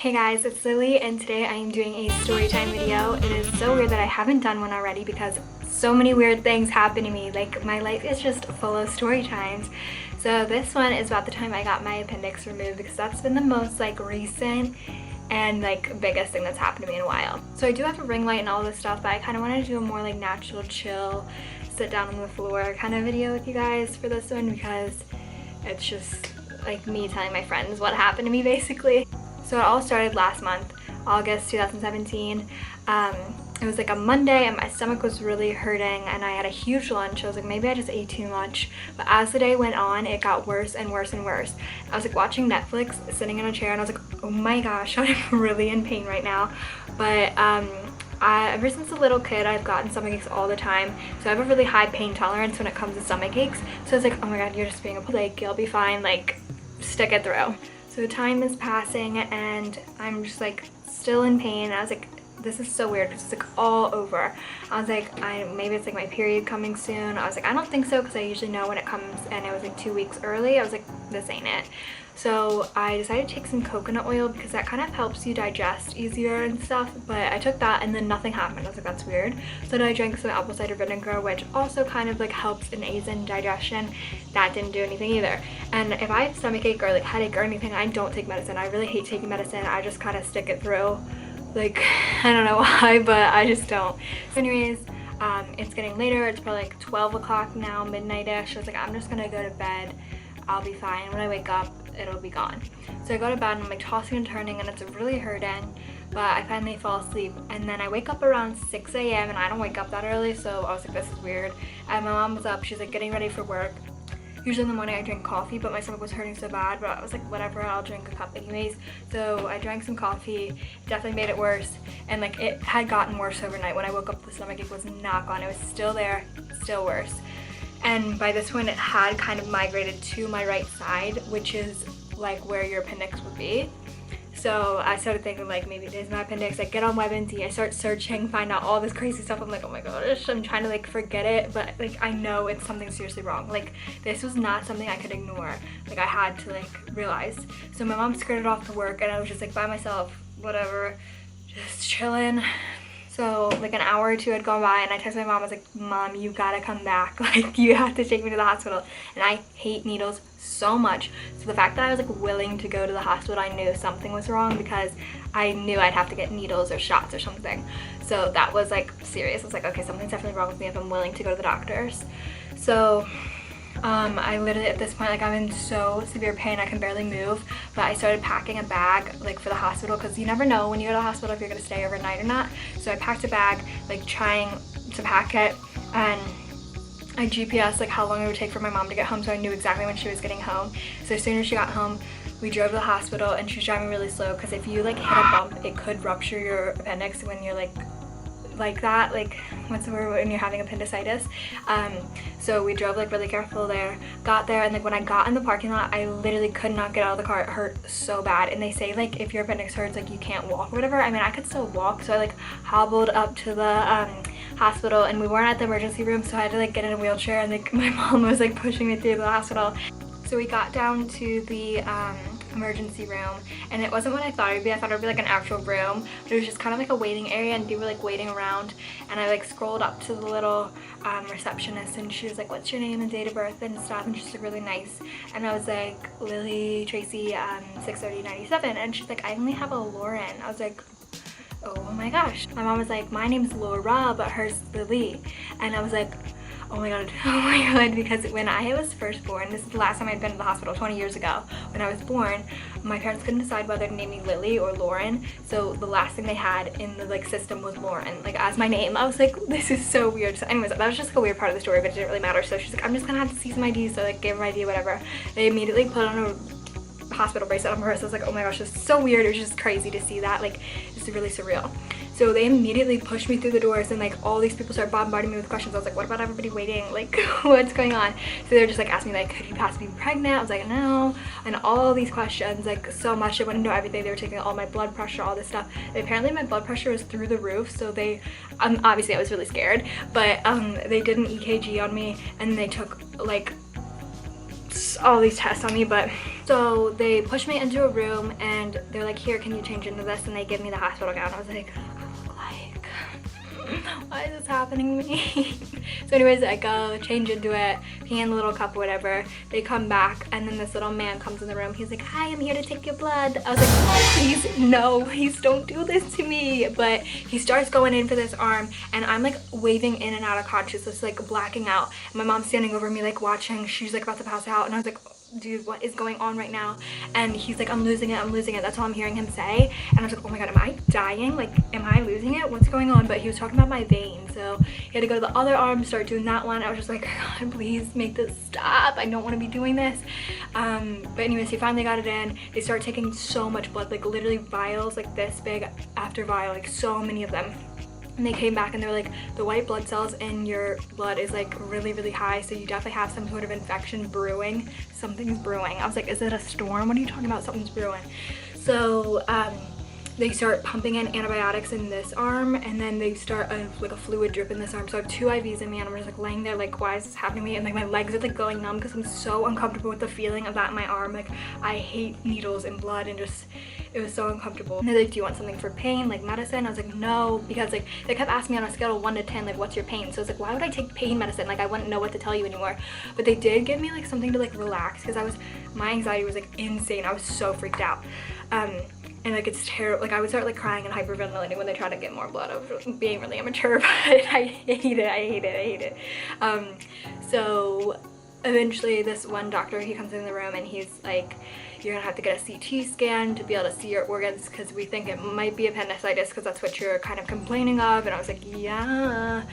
Hey guys, it's Lily and today I am doing a story time video. It is so weird that I haven't done one already because so many weird things happen to me. Like, my life is just full of story times. So this one is about the time I got my appendix removed because that's been the most recent and biggest thing that's happened to me in a while. So I do have a ring light and all this stuff, but I kind of wanted to do a more natural, chill, sit down on the floor kind of video with you guys for this one because it's just me telling my friends what happened to me basically. So it all started last month, August 2017. It was a Monday and my stomach was really hurting and I had a huge lunch. I was like, maybe I just ate too much. But as the day went on, it got worse and worse and worse. I was watching Netflix, sitting in a chair, and I was like, oh my gosh, I'm really in pain right now. But ever since a little kid, I've gotten stomach aches all the time. So I have a really high pain tolerance when it comes to stomach aches. So I was like, oh my god, you're just being a you'll be fine, stick it through. So time is passing and I'm just still in pain. I was like, this is so weird because it's all over. I was like, maybe it's my period coming soon. I was like, I don't think so because I usually know when it comes, and it was 2 weeks early. I was like, this ain't it. So I decided to take some coconut oil because that kind of helps you digest easier and stuff, but I took that and then nothing happened. I was like, that's weird. So then I drank some apple cider vinegar, which also kind of helps and aids in digestion. That didn't do anything either. And if I have stomachache or headache or anything, I don't take medicine. I really hate taking medicine. I just kind of stick it through. I don't know why, but I just don't. So anyways, it's getting later. It's probably 12 o'clock now, midnight-ish. I was like, I'm just gonna go to bed. I'll be fine. When I wake up, it'll be gone. So I go to bed and I'm tossing and turning and it's really hurting, but I finally fall asleep. And then I wake up around 6 a.m. and I don't wake up that early, so I was like, this is weird. And my mom was up. She's getting ready for work. Usually in the morning I drink coffee, but my stomach was hurting so bad, but I was like, whatever, I'll drink a cup anyways. So I drank some coffee. It definitely made it worse, and it had gotten worse overnight. When I woke up, the stomach ache was not gone. It was still there, still worse. And by this point it had kind of migrated to my right side, which is where your appendix would be. So I started thinking maybe it is my appendix. I get on WebMD, I start searching, find out all this crazy stuff. I'm like, oh my gosh, I'm trying to forget it, but I know it's something seriously wrong. This was not something I could ignore. I had to realize. So my mom skirted off to work and I was just by myself, whatever, just chilling. So an hour or two had gone by and I texted my mom. I was like, Mom, you gotta come back. You have to take me to the hospital. And I hate needles so much. So the fact that I was willing to go to the hospital, I knew something was wrong because I knew I'd have to get needles or shots or something. So that was serious. I was like, okay, something's definitely wrong with me if I'm willing to go to the doctors. So I literally at this point I'm in so severe pain I can barely move, but I started packing a bag for the hospital because you never know when you go to the hospital if you're gonna stay overnight or not. So I packed a bag trying to pack it, and I GPS how long it would take for my mom to get home, so I knew exactly when she was getting home. So as soon as she got home, we drove to the hospital, and she was driving really slow because if you hit a bump, it could rupture your appendix when you're that, what's the word, when you're having appendicitis. So we drove really careful there, got there, and when I got in the parking lot, I literally could not get out of the car. It hurt so bad, and they say if your appendix hurts you can't walk or whatever. I mean, I could still walk, so I hobbled up to the hospital, and we weren't at the emergency room, so I had to get in a wheelchair, and my mom was pushing me through the hospital. So we got down to the emergency room, and it wasn't what I thought it would be. I thought it would be an actual room, but it was just kind of a waiting area, and people were waiting around. And I scrolled up to the little receptionist, and she was like, what's your name and date of birth and stuff, and she's really nice. And I was like, Lily Tracy 63097, and she's like, I only have a Lauren. I was like, oh my gosh. My mom was like, my name's Laura, but hers Lily. And I was like, oh my god, because when I was first born, this is the last time I'd been to the hospital 20 years ago. When I was born, my parents couldn't decide whether to name me Lily or Lauren, so the last thing they had in the system was Lauren, as my name. I was like, this is so weird. So anyways, that was just a weird part of the story, but it didn't really matter. So she's like, I'm just gonna have to see some IDs, so gave her ID, whatever. They immediately put on a hospital bracelet on her wrist. I was like, oh my gosh, this is so weird. It was just crazy to see that. It's really surreal. So they immediately pushed me through the doors, and all these people started bombarding me with questions. I was like, what about everybody waiting? What's going on? So they were just asking me could you possibly be pregnant? I was like, no. And all these questions, so much. They wanted to know everything. They were taking all my blood pressure, all this stuff. And apparently my blood pressure was through the roof, so they obviously I was really scared, but they did an EKG on me, and they took just all these tests on me. But so they pushed me into a room and they're like, here, can you change into this? And they give me the hospital gown. I was like, why is this happening to me? So anyways, I go change into it, pee in the little cup or whatever. They come back and then this little man comes in the room. He's like, hi, I'm here to take your blood. I was like, oh, please, no, please don't do this to me. But he starts going in for this arm and I'm like waving in and out of consciousness, like blacking out. And my mom's standing over me like watching. She's like about to pass out and I was like, dude, what is going on right now? And he's like, I'm losing it, I'm losing it. That's all I'm hearing him say. And I was like, oh my god, am I dying? Like, am I losing it? What's going on? But he was talking about my vein, so he had to go to the other arm, start doing that one. I was just like, god, please make this stop. I don't want to be doing this. But anyways, he finally got it in. They start taking so much blood, like literally vials like this big after vial, like so many of them. And they came back and they're like, the white blood cells in your blood is like really, really high. So you definitely have some sort of infection brewing. Something's brewing. I was like, is it a storm? What are you talking about? Something's brewing. So they start pumping in antibiotics in this arm and then they start like a fluid drip in this arm. So I have 2 IVs in me and I'm just like laying there like, why is this happening to me? And like my legs are like going numb because I'm so uncomfortable with the feeling of that in my arm. Like I hate needles and blood and just, it was so uncomfortable. And they're like, do you want something for pain, like medicine? I was like, no, because like they kept asking me on a scale of 1 to 10, like what's your pain? So I was like, why would I take pain medicine? Like I wouldn't know what to tell you anymore. But they did give me like something to like relax because my anxiety was like insane. I was so freaked out. And like it's terrible, like I would start like crying and hyperventilating when they try to get more blood. I was being really immature, but I hate it. So eventually this one doctor, he comes in the room and he's like, you're gonna have to get a CT scan to be able to see your organs because we think it might be appendicitis because that's what you're kind of complaining of. And I was like, yeah.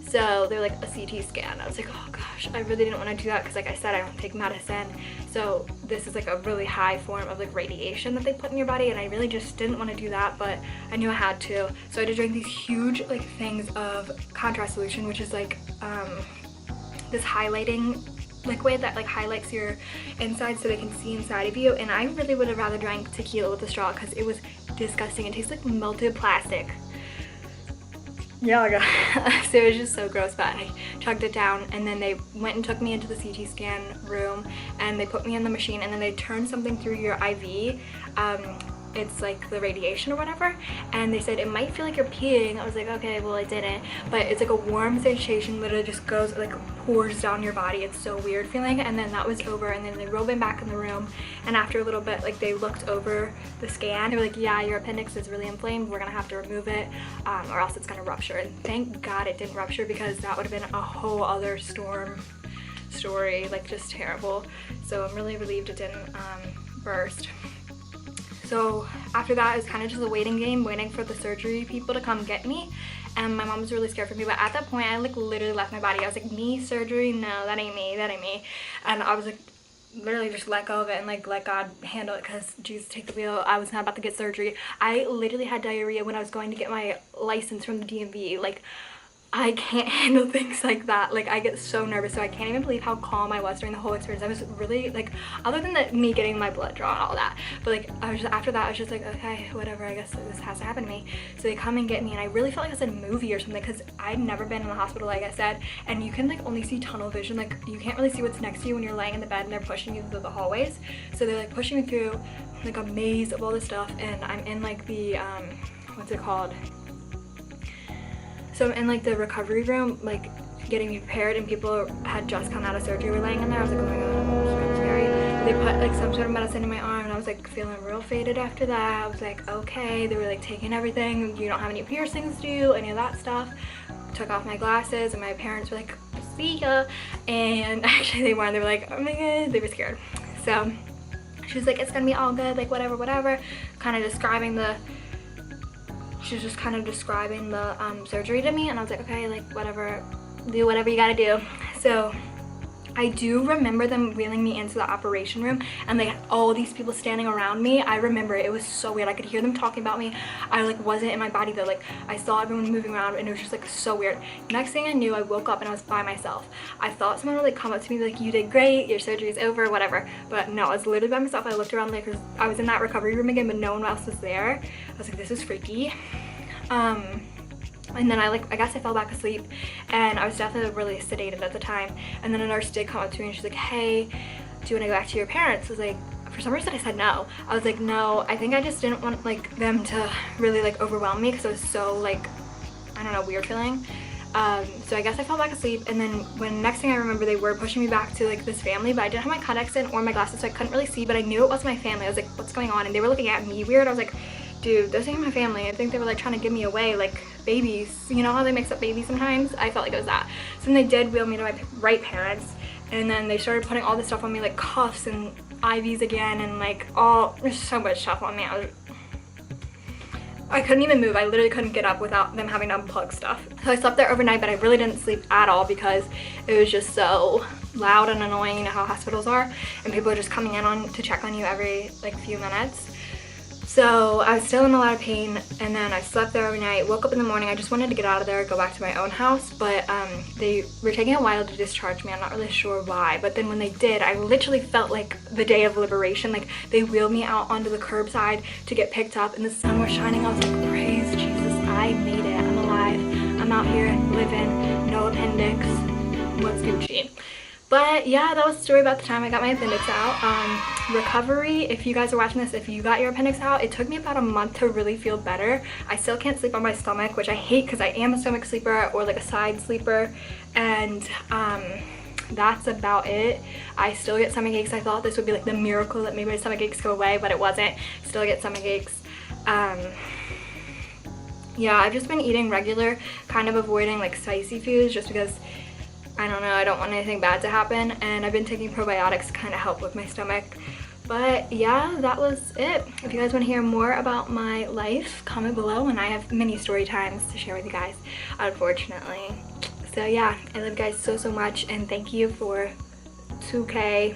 So they're like, a CT scan. I was like, oh gosh, I really didn't want to do that because like I said, I don't take medicine. So this is like a really high form of like radiation that they put in your body and I really just didn't want to do that, but I knew I had to. So I had to drink these huge like things of contrast solution, which is like this highlighting liquid that like highlights your inside so they can see inside of you. And I really would have rather drank tequila with a straw because it was disgusting. It tastes like melted plastic. Yeah, so it was just so gross, but I chugged it down and then they went and took me into the CT scan room and they put me in the machine and then they turned something through your IV. It's like the radiation or whatever, and they said it might feel like you're peeing. I was like, okay, well it didn't, but it's like a warm sensation, literally just goes like pours down your body. It's so weird feeling. And then that was over and then they rolled me back in the room and after a little bit like they looked over the scan. They were like, yeah, your appendix is really inflamed, we're gonna have to remove it or else it's gonna rupture. And thank god it didn't rupture because that would have been a whole other story, like just terrible. So I'm really relieved it didn't burst. So after that, it was kind of just a waiting game, waiting for the surgery people to come get me. And my mom was really scared for me, but at that point, I like literally left my body. I was like, me, surgery? No, that ain't me, that ain't me. And I was like, literally just let go of it and like let God handle it because Jesus, take the wheel. I was not about to get surgery. I literally had diarrhea when I was going to get my license from the DMV. Like, I can't handle things like that. Like I get so nervous, so I can't even believe how calm I was during the whole experience. I was really like, other than me getting my blood drawn, all that, but like I was just, after that I was just like, okay, whatever, I guess this has to happen to me. So they come and get me and I really felt like I was in a movie or something because I'd never been in the hospital, like I said, and you can like only see tunnel vision. Like you can't really see what's next to you when you're laying in the bed and they're pushing you through the hallways. So they're like pushing me through like a maze of all this stuff and I'm in like the what's it called, so I'm in like the recovery room, like getting me prepared, and people had just come out of surgery, were laying in there. I was like, oh my god, this is so scary. They put like some sort of medicine in my arm and I was like feeling real faded after that. I was like, okay, they were like taking everything. You don't have any piercings, do you? Any of that stuff. Took off my glasses and my parents were like, see ya. And actually they weren't. They were like, oh my god, they were scared. So she was like, it's gonna be all good, like whatever, kind of describing the, she was just kind of describing the surgery to me, and I was like, okay, like whatever, do whatever you gotta do. So I do remember them wheeling me into the operation room and they had all these people standing around me. I remember it was so weird. I could hear them talking about me. I like wasn't in my body though. Like I saw everyone moving around and it was just like so weird. Next thing I knew, I woke up and I was by myself. I thought someone would like come up to me like, you did great, your surgery's over, whatever. But no, I was literally by myself. I looked around like I was in that recovery room again, but no one else was there. I was like, this is freaky. And then I guess I fell back asleep, and I was definitely really sedated at the time. And then a nurse did come up to me and she's like, hey, do you want to go back to your parents? I was like, for some reason I said no. I was like, no, I think I just didn't want like them to really like overwhelm me because it was so like, I don't know, weird feeling. So I guess I fell back asleep, and then when next thing I remember, they were pushing me back to like this family, but I didn't have my contacts in or my glasses, so I couldn't really see, but I knew it was my family. I was like, what's going on? And they were looking at me weird. I was like, dude, those ain't my family. I think they were like trying to give me away like babies. You know how they mix up babies sometimes? I felt like it was that. So then they did wheel me to my right parents, and then they started putting all this stuff on me, like cuffs and IVs again, and like there's so much stuff on me. I couldn't even move. I literally couldn't get up without them having to unplug stuff. So I slept there overnight, but I really didn't sleep at all because it was just so loud and annoying. You know how hospitals are, and people are just coming in to check on you every like few minutes. So I was still in a lot of pain, and then I slept there overnight, woke up in the morning. I just wanted to get out of there, go back to my own house, but they were taking a while to discharge me. I'm not really sure why, but then when they did, I literally felt like the day of liberation. Like they wheeled me out onto the curbside to get picked up, and the sun was shining. I was like, praise Jesus, I made it. I'm alive. I'm out here living, no appendix. What's Gucci? But yeah, that was the story about the time I got my appendix out. Recovery, if you guys are watching this, if you got your appendix out, it took me about a month to really feel better. I still can't sleep on my stomach, which I hate because I am a stomach sleeper or like a side sleeper, and that's about it. I still get stomach aches. I thought this would be like the miracle that made my stomach aches go away, but it wasn't. Still get stomach aches. Yeah, I've just been eating regular, kind of avoiding like spicy foods just because I don't know, I don't want anything bad to happen, and I've been taking probiotics to kind of help with my stomach. But yeah, that was it. If you guys want to hear more about my life, comment below, and I have many story times to share with you guys, unfortunately. So yeah, I love you guys so much, and thank you for 2K.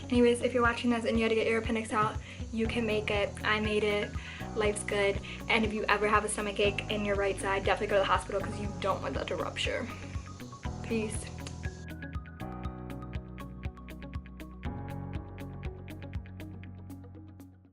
Anyways, if you're watching this and you had to get your appendix out, you can make it. I made it. Life's good. And if you ever have a stomach ache in your right side, definitely go to the hospital because you don't want that to rupture. Peace.